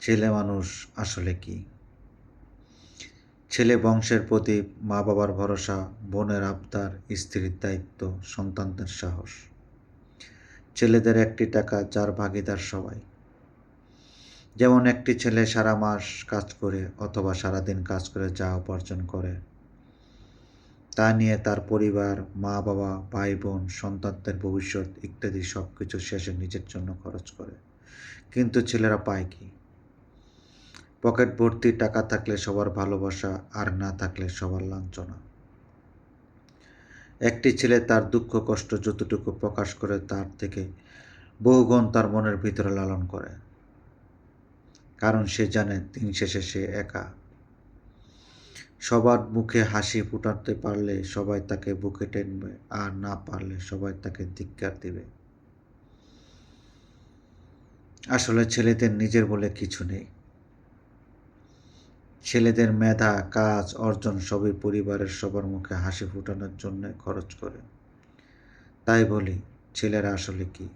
ছেলে মানুষ আসলে কি? ছেলে বংশের প্রদীপ, মা বাবার ভরসা, বোনের আবদার, স্ত্রীর দায়িত্ব, সন্তানদের সাহস। ছেলেদের একটি টাকা, যার ভাগীদার সবাই। যেমন একটি ছেলে সারা মাস কাজ করে অথবা সারাদিন কাজ করে যা উপার্জন করে তা নিয়ে তার পরিবার, মা বাবা, ভাই বোন, সন্তানদের ভবিষ্যৎ ইত্যাদি সব কিছু শেষে নিজের জন্য খরচ করে। কিন্তু ছেলেরা পায় কি? পকেট ভর্তি টাকা থাকলে সবার ভালোবাসা, আর না থাকলে সবার লাঞ্ছনা। একটি ছেলে তার দুঃখ কষ্ট যতটুকু প্রকাশ করে তার থেকে বহুগুণ তার মনের ভিতরে লালন করে, কারণ সে জানে দিন শেষে সে একা। সবার মুখে হাসি ফুটাতে পারলে সবাই তাকে বুকে টেনবে, আর না পারলে সবাই তাকে ধিক্কার দিবে। আসলে ছেলেদের নিজের বলে কিছু নেই। ছেলেদের মেধা, কাজ, অর্জন সবই পরিবারের সবার মুখে হাসি ফুটানোর জন্য খরচ করে। তাই বলি, ছেলেরা আসলে কি?